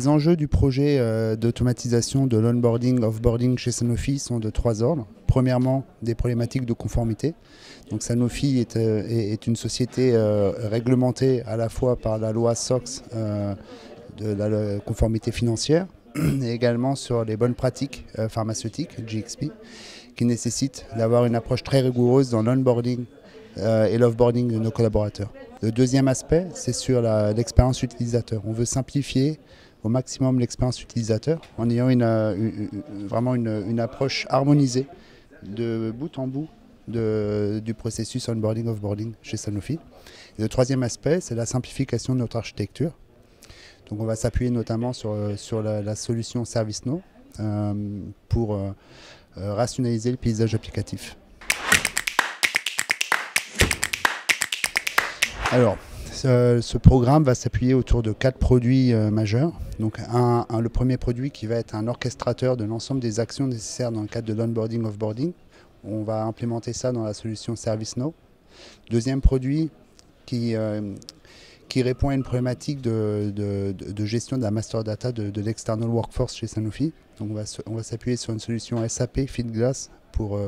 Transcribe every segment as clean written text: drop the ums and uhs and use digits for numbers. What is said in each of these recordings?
Les enjeux du projet d'automatisation de l'onboarding, offboarding chez Sanofi sont de trois ordres. Premièrement, des problématiques de conformité. Donc Sanofi est une société réglementée à la fois par la loi SOX de la conformité financière et également sur les bonnes pratiques pharmaceutiques, GXP, qui nécessitent d'avoir une approche très rigoureuse dans l'onboarding et l'offboarding de nos collaborateurs. Le deuxième aspect, c'est sur l'expérience utilisateur. On veut simplifier au maximum l'expérience utilisateur en ayant vraiment une approche harmonisée de bout en bout du processus onboarding, offboarding chez Sanofi. Et le troisième aspect, c'est la simplification de notre architecture. Donc on va s'appuyer notamment sur la solution ServiceNow pour rationaliser le paysage applicatif. Alors, ce programme va s'appuyer autour de 4 produits majeurs. Donc le premier produit qui va être un orchestrateur de l'ensemble des actions nécessaires dans le cadre de l'onboarding, offboarding. On va implémenter ça dans la solution ServiceNow. Deuxième produit qui répond à une problématique de gestion de la master data de l'external workforce chez Sanofi. Donc on va s'appuyer sur une solution SAP Fieldglass pour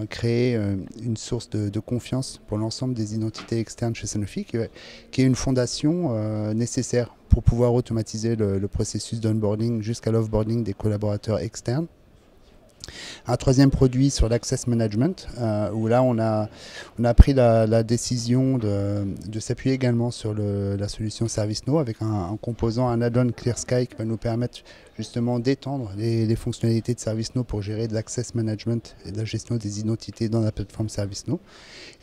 créer une source de confiance pour l'ensemble des identités externes chez Sanofi, qui est une fondation nécessaire pour pouvoir automatiser le processus d'onboarding jusqu'à l'offboarding des collaborateurs externes. Un troisième produit sur l'access management, où là on a pris la décision de s'appuyer également sur la solution ServiceNow avec un composant, un add-on ClearSky qui va nous permettre justement d'étendre les fonctionnalités de ServiceNow pour gérer de l'access management et de la gestion des identités dans la plateforme ServiceNow.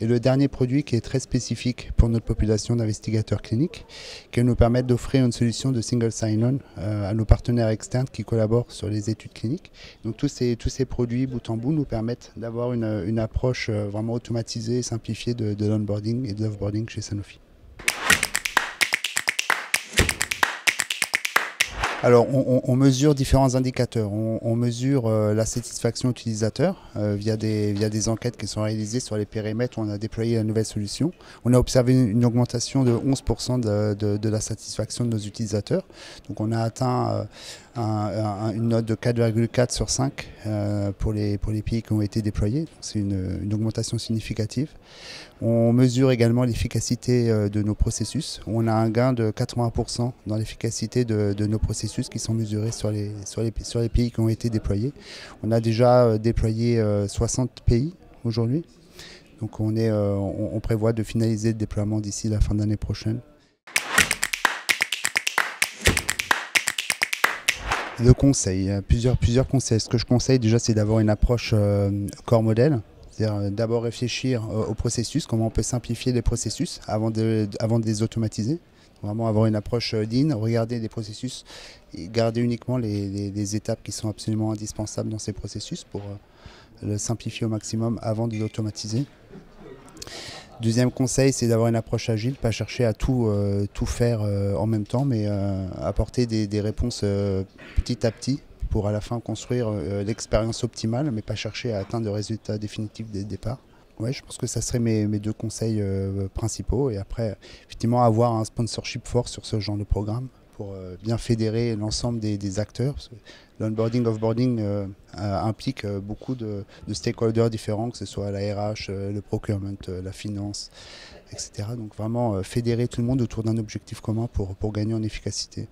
Et le dernier produit qui est très spécifique pour notre population d'investigateurs cliniques, qui va nous permettre d'offrir une solution de single sign-on à nos partenaires externes qui collaborent sur les études cliniques. Donc tous ces produits bout en bout nous permettent d'avoir une approche vraiment automatisée et simplifiée de l'onboarding et de l'offboarding chez Sanofi. Alors, on mesure différents indicateurs. On mesure la satisfaction utilisateur via des enquêtes qui sont réalisées sur les périmètres où on a déployé la nouvelle solution. On a observé une augmentation de 11% de la satisfaction de nos utilisateurs. Donc, on a atteint une note de 4,4 sur 5 pour les pays qui ont été déployés. C'est une augmentation significative. On mesure également l'efficacité de nos processus. On a un gain de 80% dans l'efficacité de nos processus qui sont mesurés sur les pays qui ont été déployés. On a déjà déployé 60 pays aujourd'hui. Donc on prévoit de finaliser le déploiement d'ici la fin de l'année prochaine. Le conseil, plusieurs conseils. Ce que je conseille déjà, c'est d'avoir une approche corps modèle. C'est-à-dire d'abord réfléchir au processus, comment on peut simplifier les processus avant de les automatiser. Vraiment avoir une approche lean, regarder les processus et garder uniquement les étapes qui sont absolument indispensables dans ces processus pour le simplifier au maximum avant de l'automatiser. Deuxième conseil, c'est d'avoir une approche agile, pas chercher à tout faire en même temps, mais apporter des réponses petit à petit pour à la fin construire l'expérience optimale, mais pas chercher à atteindre le résultat définitif dès le départ. Ouais, je pense que ça serait mes deux conseils principaux. Et après, effectivement, avoir un sponsorship fort sur ce genre de programme pour bien fédérer l'ensemble des acteurs. L'onboarding, offboarding implique beaucoup de stakeholders différents, que ce soit la RH, le procurement, la finance, etc. Donc vraiment fédérer tout le monde autour d'un objectif commun pour gagner en efficacité.